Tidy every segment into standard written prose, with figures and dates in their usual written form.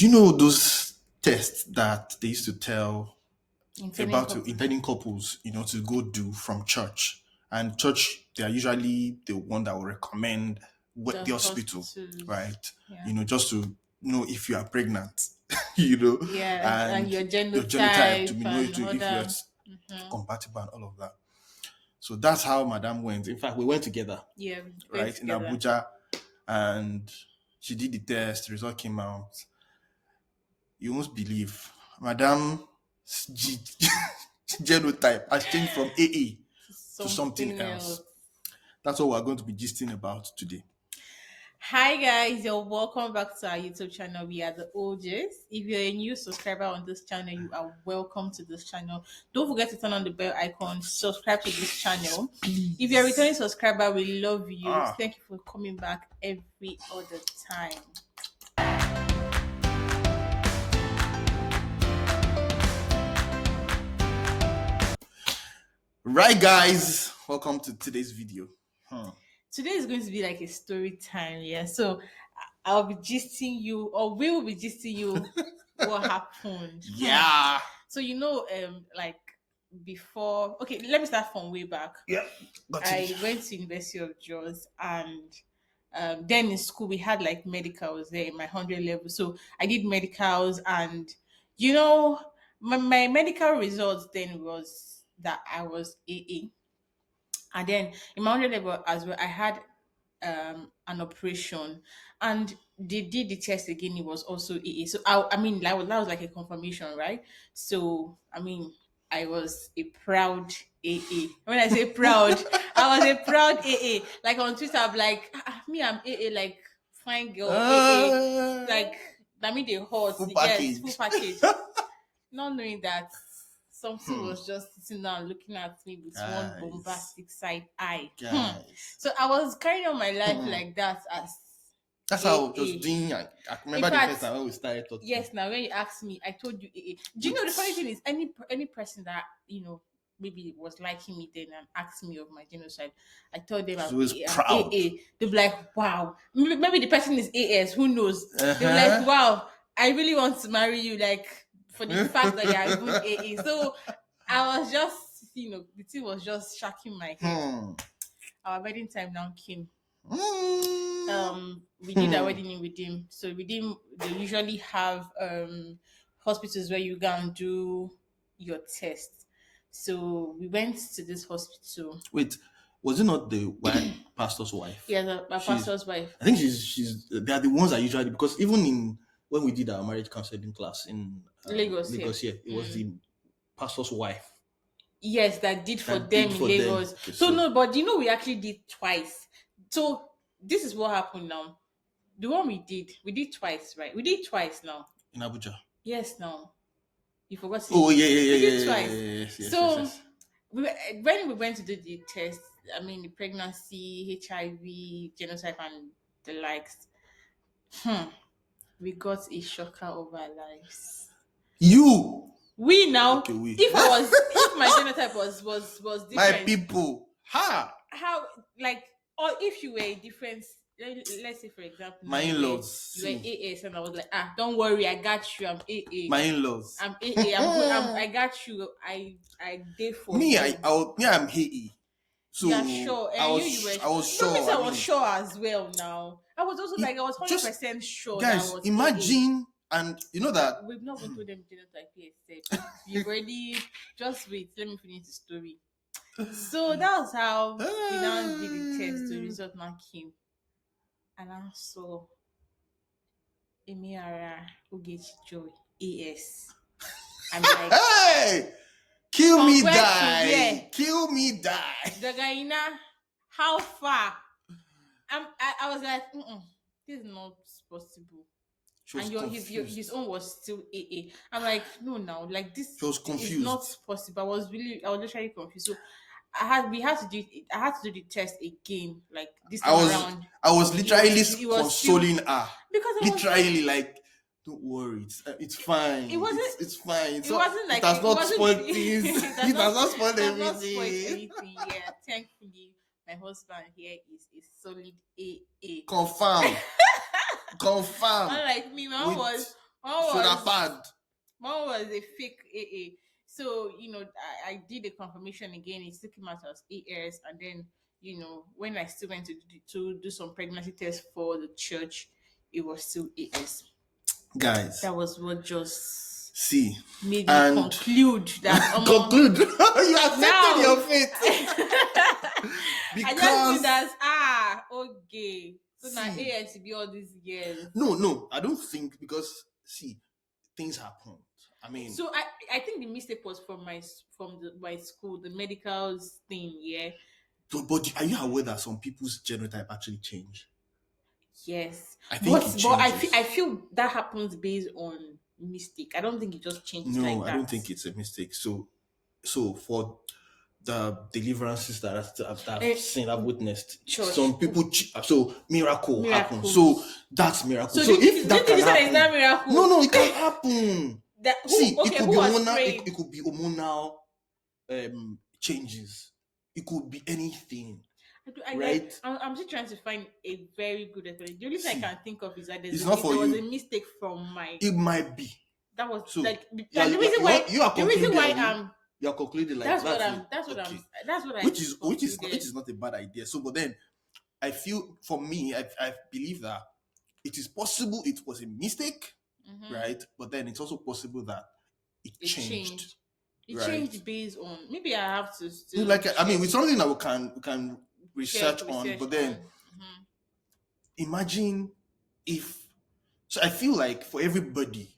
Do you know those tests that they used to tell Intending about couple. intending couples, to go do from church? And church, they are usually the one that will recommend The the hospital, hospitals. right? Yeah. Just to know if you are pregnant, Yeah, and and your your genotype to genotype know and if you're other. Mhm. compatible and all of that. So that's how Madam went. In fact, we went together, Yeah, we went right, in together. Abuja, and she did the test. The result came out. You won't believe, Madam G- genotype has changed from AA to something Something else. else. That's what we're going to be gisting about today. Hi guys, you're welcome back to our YouTube channel. We are the OJs. If you're a new subscriber on this channel, you are welcome to this channel. Don't forget to turn on the bell icon, subscribe to this channel. If you're a returning subscriber, we love you. Ah, Thank you for coming back every other time. right, guys, welcome to today's video. Today is going to be like a story time, yeah. So I'll be gisting you, or we will be gisting you what happened. Yeah. So like before, okay, let me start from way back. Yeah. Got I it. went to University of Jos, and then in school we had like medicals there in my 100 level. So I did medicals, and you know, my medical results then was that I was AA. And then in my 100 level as well, I had an operation, and they did the test again. It was also AA. So I mean, that was like a confirmation, right? So I mean, I was a proud AA. When I say proud, I was a proud AA. Like on Twitter, I'm like, me, I'm AA, like fine girl AA. Like, I mean, they hot, Full yes, full package. package. Not knowing that something Hmm. was just sitting down looking at me with one Guys. bombastic side eye. Guys. So I was carrying on my life Hmm. like that as That's how I was just AA. doing. I In remember the first fact, time when we started talking. yes. Now when you ask me, I told you AA. Do you know the funny thing is any person that maybe was liking me then and asked me of my genotype, I told them I'm She was AA. I'm proud. AA. They'll be like, wow. Maybe the person is AS. Who knows? They'll be like, Uh-huh. wow. I really want to marry you, like for the fact that you're even AA. So I was just, the thing was just shaking my head. Hmm. Our wedding time now came. We did our Hmm. wedding in Redeem. So Redeem, they usually have hospitals where you go and do your test. So we went to this hospital. Wait, was it not the pastor's wife? Yeah, my She's, pastor's wife. I think she's. They are the ones that usually, because even in when we did our marriage counseling class in Lagos here. Lagos here, it was the pastor's wife Yes, that did for that them did in for them. Lagos. Okay, So so no, but we actually did twice. So this is what happened now. The one we did twice, right? We did twice now. in Abuja. Yes, now. You forgot Oh it. yeah, yeah, yeah, We yeah, did yeah, yeah, twice. yeah, yes, yes, yes, So yes. when we went to do the test, I mean the pregnancy, HIV, genotype, and the likes, we got a shocker of our lives. You We now, okay? We if my genotype was my different, people. Ha! how, like, or if you were a different, let's say for example now My in-laws. you were See, AS, and I was like, don't worry, I got you, I'm AA. my in-laws. I'm AA. I'm good. I got you. I did for Me, you. I'm Haiti. You are So sure, I and you were. was, I was But me, sure. I I was mean, sure as well. Now I was also like I was just 100% sure that I guys, was AA. imagine, and you know that. We've not been to them genotype yet. You've already. Just wait. Let me finish the story. So that was how we now did the test. The result now came, and I saw Emiara Ugechi Joy AS. I'm like, Hey, kill me, congrats to die, kill me, die. the Gaina, how far? I was like, this is not possible. She was And confused. his own was still AA. I'm like, no, now, like this She was is not confused. possible. I was literally confused. So I had to do the test again, like this I time was, around. I was literally It was still consoling her. because I was like, Literally, like, don't worry, it's fine. it wasn't It's fine. it wasn't It like has it not wasn't spoiled things. it It has not spoiled does not spoil everything. anything. Yeah, thankfully, my husband here is a solid AA. Confirm. Confirm. Unlike me, my own With Mine Shoulder was pad. mine was a fake AA. So, I did a confirmation again. It took him out as AS. And then, when I still went to do some pregnancy tests for the church, it was still AS. Guys, That was what just see, made me and conclude that conclude. You accepted now your fate. I just knew Because that okay. So now see, AS to be all these years. no, I don't think, because see, things happened. I mean, So I think the mistake was from my school, the medicals thing, yeah. but are you aware that some people's genotype actually change? Yes. I think it But I changes. feel that happens based on mistake. I don't think it just changes No, like I don't that. think it's a mistake. So for the deliverances that I've Eh, seen, I've witnessed, church. some people, so miracle happens. So Miracles. that's miracle. So So if do you that think can this one is not happen, no, miracle? no, it can happen. That See, it could who be was hormonal, praying? it could be hormonal changes. It could be anything, right? I'm just trying to find a very good explanation. The only thing I See, can think of is that it's not for there was a you. mistake from my It might be. that was So like yeah, and you are the reason concluding, why Abby. You are concluding like that's it. Okay. that's what I Which concluded. is not a bad idea. So, but then I feel, for me, I believe that it is possible it was a mistake, Mm-hmm. right? But then it's also possible that it It changed, changed. It right? changed based on maybe I have to No, still like, I mean, check with something that we can research on, research but then on. Mhm. imagine if. So I feel like for everybody,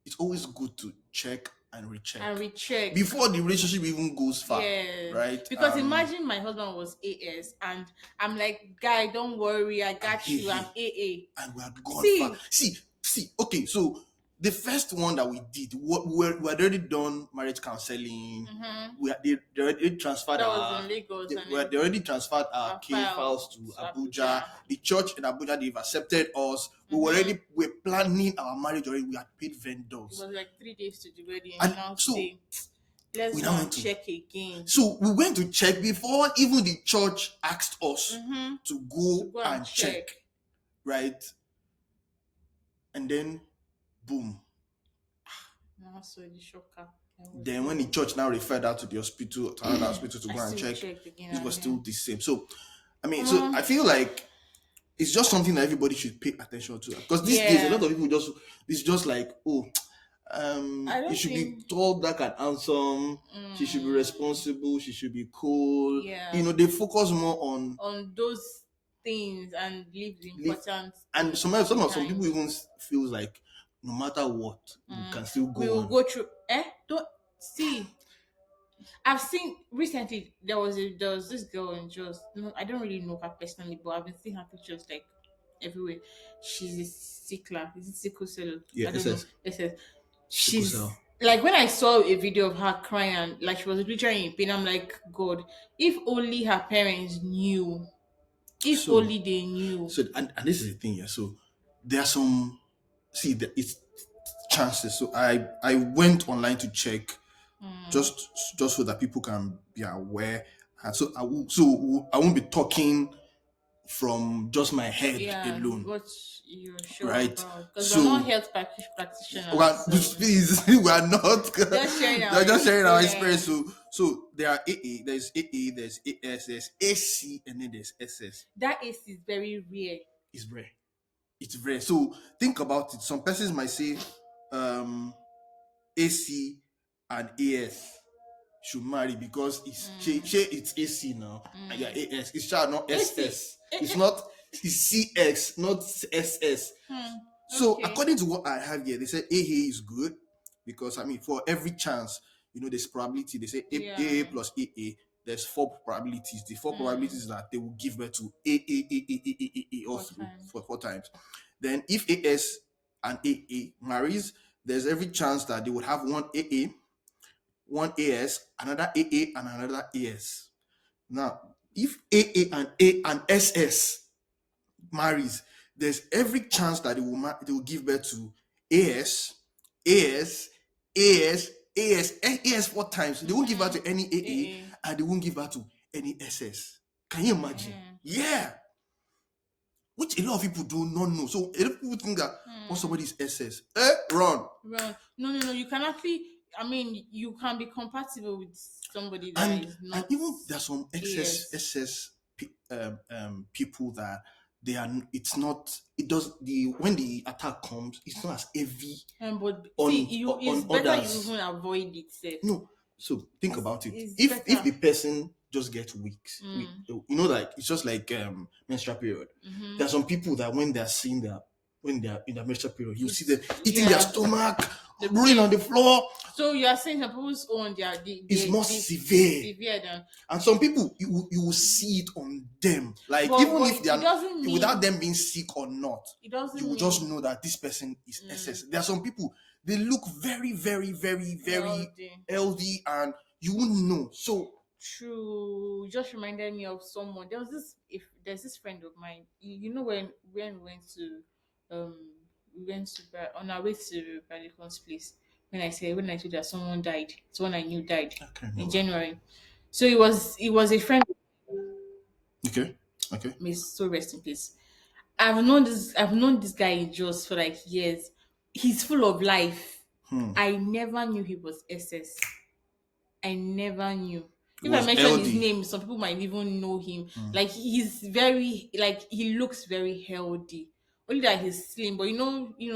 it's always good to check and recheck And recheck. before the relationship even goes far, Yes. right? Because imagine my husband was AS and I'm like, guy, don't worry, I I'm got you. I'm AA, AA. and we had gone far. See, See. Okay, so the first one that we did, we had already done marriage counseling. mm-hmm. They already transferred That was in Lagos and they already everything. transferred our Our case files files to to Abuja. Abuja. The church in Abuja, they've accepted us. Mm-hmm. We're planning our marriage already. We had paid It vendors, was like 3 days to the wedding. You and now so say, let's we go now and went to. check again. So we went to check before even the church asked us Mm-hmm. to To go go and and check. check, right? And then, boom. Now I saw the shocker. I was Then when the like, church now referred her to the hospital, to another hospital to I go and still check, checked again it was and still then. the same. So, I mean, so Um, I feel like it's just something that everybody should pay attention to, because these days a lot yeah. of people just, it's just like, oh, I you don't should be think. told that and handsome. She should be Mm, responsible. She should be cool. yeah. They focus more on On those things and leave the live, important and things some people behind. even feels like no matter what, we can still We go will on. go through. Don't see. I've seen recently there was this girl in just no, I don't really know her personally, but I've been seeing her pictures like everywhere. She's a sickler. Is it sickle cell? Yeah, I it don't know. says It says sickle she's cell. like when I saw a video of her crying and like she was literally in pain, I'm like, God, if only her parents knew. If So only they knew. and this is the thing, yeah. So there are some, see, it's chances. So I went online to check, Mm, just so that people can be aware, and so I won't be talking from just my head yeah, alone, what you're sure right? about. Because we're not So health practitioners, well, so please, we are not. just sharing our They're just sharing our experience. experience. So there are AA, there's AS, there's AC, and then there's SS. That is very rare. It's rare. It's rare. So think about it. Some persons might say um AC and AS should marry because it's AC now and you're AS. It's shall not AC. SS. It's CX, not SS. So Okay. according to what I have here, they say AA is good because, I mean, for every chance, there's probability. They say AA Yeah. plus AA. There's four probabilities. The four probabilities that they will give birth to AA all Four through times. for 4 times. Then if AS and AA marries, there's every chance that they would have one AA, one AS, another AA, and another AS. Now, if AA and SS marries, there's every chance that they will give birth to AS, AS, AS, AS 4 times. They won't give birth to any AA, AA. and they won't give birth to any SS. Can you imagine? Yeah. which a lot of people do not know. So a lot of people think that when somebody is SS, run. Well, no. You can actually. I mean, you can be compatible with somebody that And is and not even there's some AS. people that they are. It's not. It does the when the attack comes, it's not as heavy But see, on you it's on better you others. even avoid it. Safe. No. So think It's about it. it's If better. the person just gets weak, like it's just like menstrual period. There are some people that when they're seeing their when they're in their menstrual period, you see It's them eating their yeah. stomach, The rolling on pain. the floor. So you are saying some people's own It's more they severe. severe than. And some people you will see it on them. Like even But if they it are doesn't without mean them being sick or not, it you doesn't will just mean know that this person is SS. There are some people they look very, very, very, very healthy. healthy and you won't know. So True. Just reminded me of someone. There was this if there's this friend of mine. You know when um we went to on our way to Balikon's place. When I told that someone died, someone I knew died I can't in remember. January. So it was a friend. Okay. Okay. May so rest in peace. I've known this guy just for like years. He's full of life. I never knew he was SS. I never knew. It If I was mention his LD. name, some people might even know him. Like he's very like he looks very healthy. Only that he's slim, but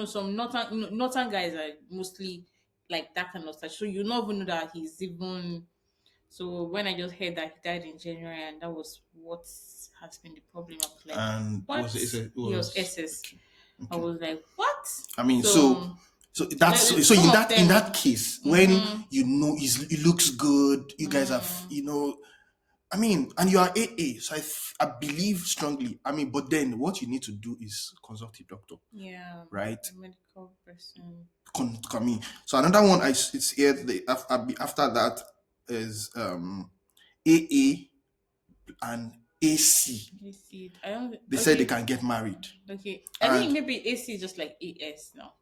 some northern guys are mostly like that kind of stuff. So you not even know that he's even. So when I just heard that he died in January, and that was what has been the problem, I was like, And what? it He was was SS. okay. I Okay. was like, what? I mean, So so some in of that them. case, when you know he looks good, you guys have I mean, and you are AA, so I believe strongly. I mean, but then what you need to do is consult a doctor, Yeah, right? a medical person. I mean, so another one it's here after that is AA and AC. You see it. I don't. They said they Okay, can get married, okay. I think and maybe AC is just like AS now.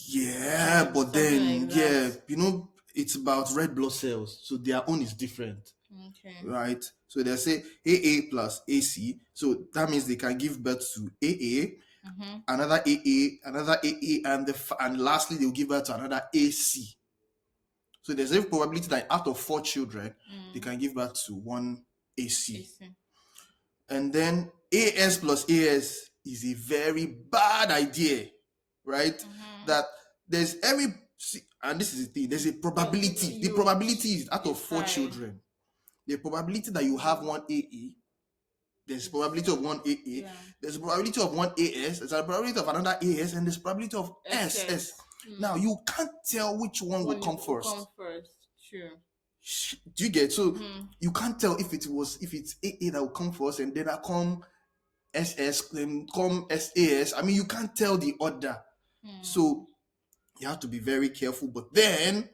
yeah, but Something then like that. yeah, it's about red blood cells, so their own is different, Okay. right? So they say AA plus AC, so that means they can give birth to AA, another AA, another AA, and lastly they'll give birth to another AC. So there's a probability that out of 4 children, they can give birth to one AC. AC. And then AS plus AS is a very bad idea, right? That there's and this is the thing, there's a probability. The probability is out of It's four high. children. The probability that you have one AA, there's a probability of one AA, Yeah. there's a probability of one AS, there's a probability of another AS, and there's a probability of SS. SS. Now you can't tell which one will One come will come first. first. True. Do you get? So you can't tell if it's AA that will come first and then I come SS, then come SAS. I mean, you can't tell the order. So you have to be very careful. But then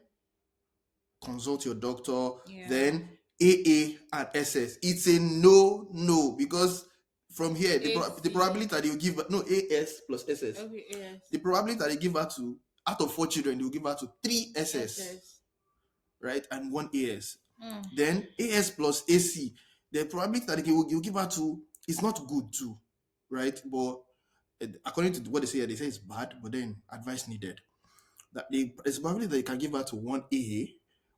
consult your doctor. Yeah. Then AA and SS. It's a no because from here the AC. probability that you give no AS plus SS. Okay. Yes. The probability that they give her to out of 4 children, they will give her to 3 SS, SS. right, and 1 AS. Then AS plus AC, the probability that you give her to is not good too, right? But according to what they say it's bad, but then advice needed. That there's probability that you can give her to 1 AA,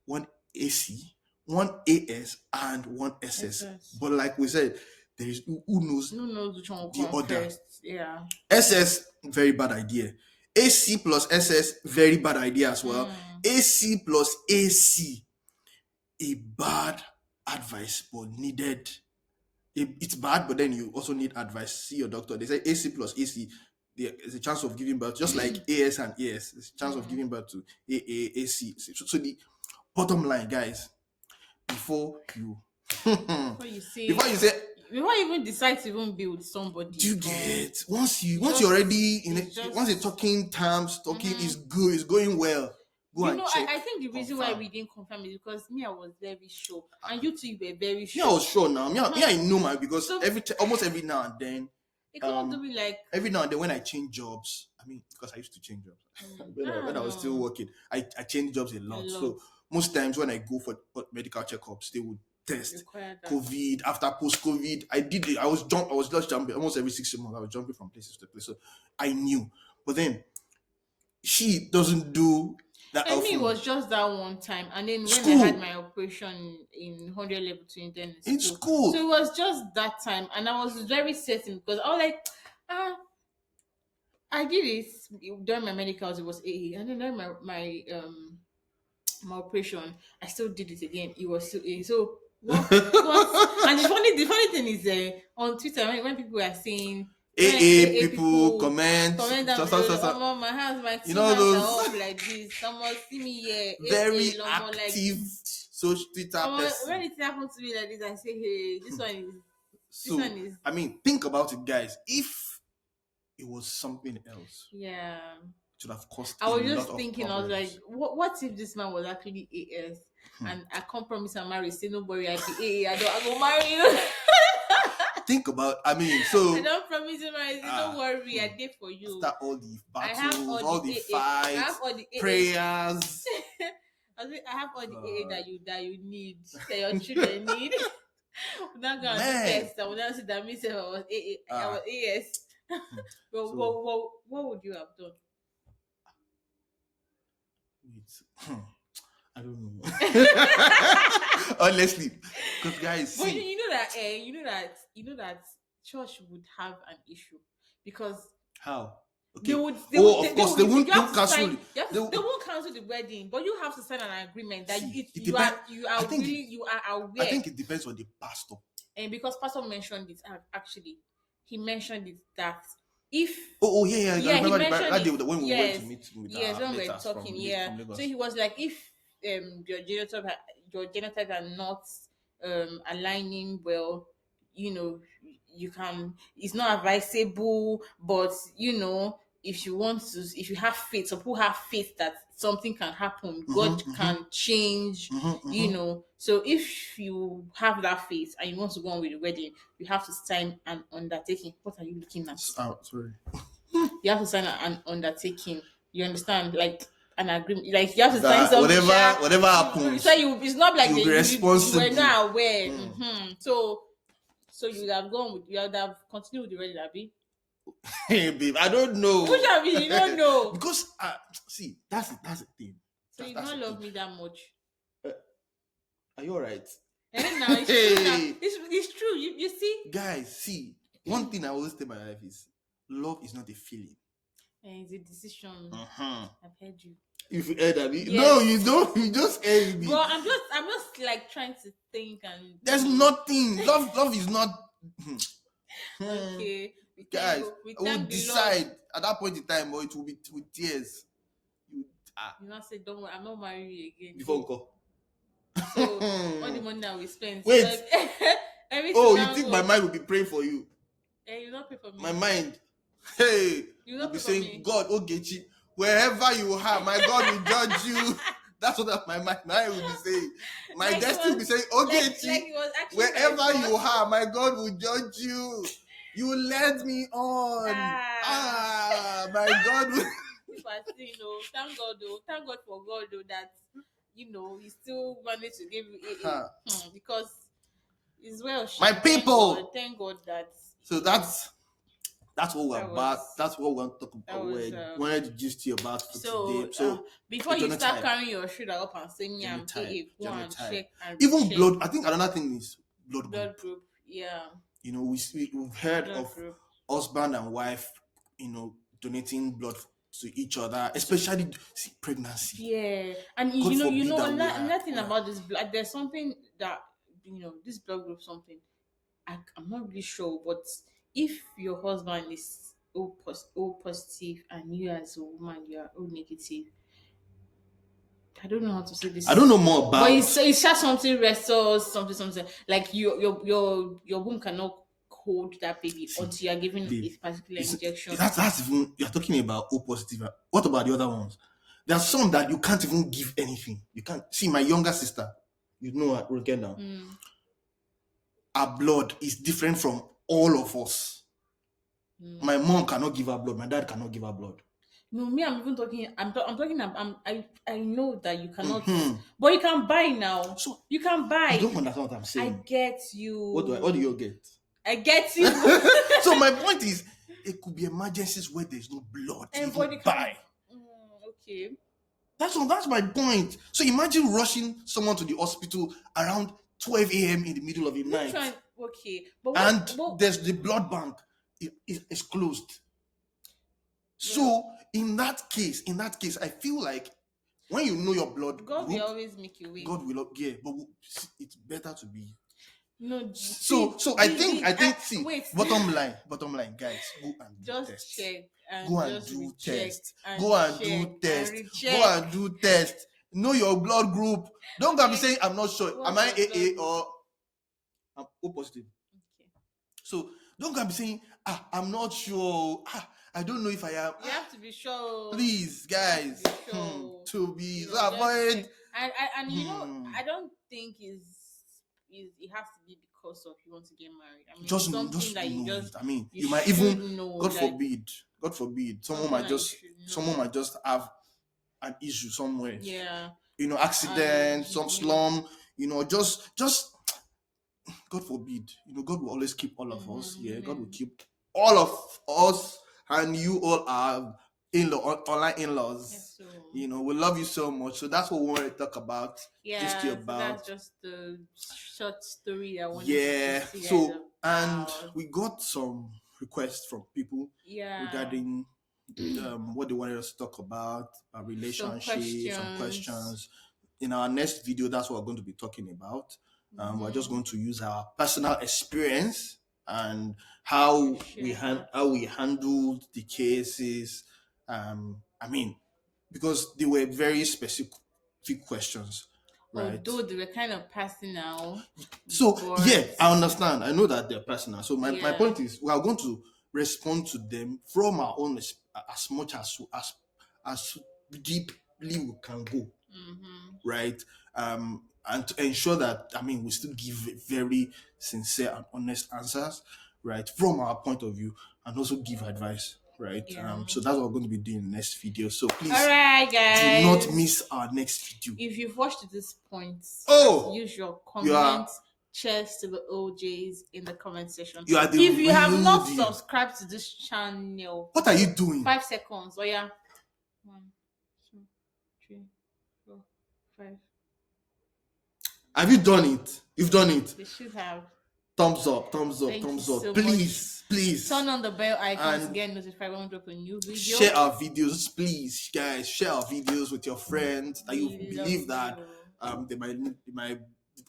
1 AC, 1 AS, and 1 SS. SS. But like we said, there is who knows Who knows which one will the come order. first? Yeah. SS, very bad idea. AC plus SS, very bad idea as well. AC plus AC, a bad advice, but needed. It's bad, but then you also need advice. See your doctor. They say AC plus AC, there's a chance of giving birth, just like AS and AS. There's a chance of giving birth to AA, AC. So the bottom line, guys, before you Before you say, before you say, before you even decide to even be with somebody, do you get once you're just already it's once you're just talking terms, talking is good, it's going well. Go and check. I think the reason why Confirm. we didn't confirm is because me, I was very sure, and you two were very Me, I was sure. sure now. Me, I know my because So almost every now and then, it could not be like, every now and then when I change jobs, I mean, because I used to change jobs I when I don't was still know, working, I changed jobs a a lot. lot. So most times when I go for medical checkups, they would test. Required that. COVID, after post-COVID, I did it. I was just jumping almost every 6 months. I was jumping from places to place. So I knew. But then she doesn't do that And me, it often. was just that one time. And then when I had School. my operation in 100 level 2 then in In school. So it school. was just that time. And I was very certain because I was like, ah, I did it during my medicals, it was AA. And then during my operation, I still did it again. It was still AA. So what and the funny thing is on Twitter when people are saying when AA AA people people comment. comment down below, my hands, my You two know hands those are up like this. Someone see me here, very AA, Lomo, like active social Twitter when person. it happens to me like this, I say, hey, this So one is I mean, think about it, guys. If it was something else, yeah. it would have caused I a was lot just of thinking, I was like, problems. what if this man was actually AS Hmm. and I can't promise I'm married, say nobody, I be AA, I go marry you. Think about, I mean, I so don't promise you marriage, say, don't worry, I did for you. after all the I have battles, all all the the AA. I have fights, all the AA. prayers, I have all the AA God, that you need, that your children need. We're not gonna do man, tests. I will not say that means I was AA, I was ah, AS. But so what would you have done? wait, I don't know. Honestly, because guys, But see you know that church would have an issue because how. they Okay. would Oh, of course, you they have won't to cancel sign it. they won't cancel the wedding, but you have to sign an agreement that See, it you depends. I are think really you are I aware. think it depends on the pastor. And because Pastor mentioned it actually, he mentioned it that if Yeah. I yeah, he remember mentioned that day it. when we went to Yes, meet with yes, our when we were letters talking, yeah. from So Lagos. he was like, if your genotype are not aligning well, you can. It's not advisable, but if you have faith, some people have faith that something can happen, God Mm-hmm, mm-hmm, can change. mm-hmm, mm-hmm. So if you have that faith and you want to go on with the wedding, you have to sign an undertaking. What are you looking at? Sorry. You have to sign an undertaking. You understand? Like an agreement. Like you have to sign That something. whatever So happens, it's not like you'll be you were responsible. not aware. Hmm. So you would have you would have continued with the wedding, Abby. Hey, babe, I don't Which know. I mean, you don't know. Because see, that's the thing. So you That's don't the love thing. me that much. Uh, are you alright? And now it's true. Now Hey, it's true. You see, guys, see, one thing I always tell my life is love is not a feeling. and it's a decision. Uh-huh. I've heard you. If you heard of me, no, Yes. you don't. You just heard me. But I'm just like trying to think and There's nothing. Love is not. okay. We thank Guys, we I will thank the Lord. decide at that point in time, but it will be with tears. You You not say, don't worry, I'm not marrying you again. before uncle. So all the money that we spend. Wait. Everything Oh, you now think go. my mind will be praying for you? And you not pay for me. My mind, hey, You will not be pay for saying, me. God, Ogechi, wherever you are, my God will judge you. That's what my mind will be saying. My Like it destiny will be was- saying, like Ogechi, it was actually wherever my you fault. are, my God will judge you. You led me on. My God will. If I still thank God though, thank God for God though that he still managed to give you because it's well My people. thank God that So that's what we're that about. was That's what we want to talk that about. was We wanted to gist you about for so today. So before the you start genotype, carrying your shoulder up and saying yeah, I'm genotype, AA, go and genotype. check and Even recheck blood. I think another thing is blood blood group. group. Yeah. We've heard Blood of group. husband and wife, donating blood to each other, especially pregnancy. Yeah, and God you forbid know that another thing about this blood. There's something that this blood group something. I'm not really sure, but if your husband is O positive and you as a woman you are O negative, I don't know how to say I don't this, know more but about. it's just something restores something like your womb cannot hold that baby See, until you are given babe, a particular injection. that's even you're talking about O positive. What about the other ones? There are some that you can't even give anything. You can't see my younger sister. You know her, Roken now. Her blood is different from all of us. My mom cannot give her blood. My dad cannot give her blood. No, me, I'm even talking. I'm talking. I know that you cannot, Mhm. but you can buy now. So You can you buy. don't understand what I'm I saying. get What do you you. get? I get you. So my point is, it could be emergencies where there's no blood to And but even you can. buy. Okay. That's my point. So imagine rushing someone to the hospital around 12 a.m. in the middle of the Which night, one? Okay. But what? and But there's the blood bank is closed. well, So in that case, I feel like when you know your blood God will group, always make a way. God will, yeah, but it's better to be. No, So see, so I think see, wait. bottom line, guys, go and do Just tests. check and Go and just do recheck tests. and Go and check do and tests. Go recheck. and do tests. Know your blood group. Don't go and be Okay. saying I'm not sure. Am What's I your blood AA group? or I'm O positive? Okay. So don't go and be saying I'm not sure. I don't know if I am. You have to be sure. Please, You have to guys, be sure. to be You know, so just check. avoid. And Hmm, I don't think is it has to be because of you want to get married. I mean, it's something just that know it. I mean, you you might should even, know, God like forbid, God forbid, something that you should someone know. might just have an issue somewhere. Yeah, and Accident, some slum. Just God forbid. God will always keep all of us. Yeah, God will amen. keep all of us, and you all are online in-laws. Yes, so We love you so much. So that's what we want to talk about. Just you yeah, so that's about. just the short story I wanted to Yeah. just you guys So, and about. we got some requests from people Yeah, regarding what they wanted us to talk about, some relationships, some questions. questions. In our next video, that's what we're going to be talking about. We're just Mm-hmm. going to use our personal experience and To how we share that. how we handled the cases. I mean, because they were very specific questions, right? Although they were kind of personal, So but yeah, I understand. I know that they're personal. So my yeah. point is, we are going to respond to them from our own as much as deeply we can go, Mm-hmm. right? And to ensure that, I mean, we still give very sincere and honest answers, right, from our point of view, and also give advice, right? Yeah. So that's what we're going to be doing in the next video. So All please right, do not guys. miss our next video. If you've watched to this point, you have to Oh, use your you are comment. Cheers to the OJs in the comment section. you are the If you have real not deal. subscribed to this channel, What are you doing? 5 seconds. Oh yeah. 1, 2, 3, 4, 5. Have you done it? You've done it. They should have. Thumbs up, thumbs up, Thank you thumbs up. so much. Please, please. Turn on the bell icon to And get notified when we drop a new video. share our videos, please, guys. Share our videos with your friends that you We love believe that you. they might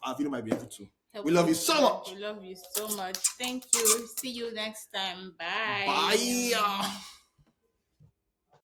our video might be able to. We Help love you you so spread. much. We love you so much. Thank you. See you next time. Bye. Bye.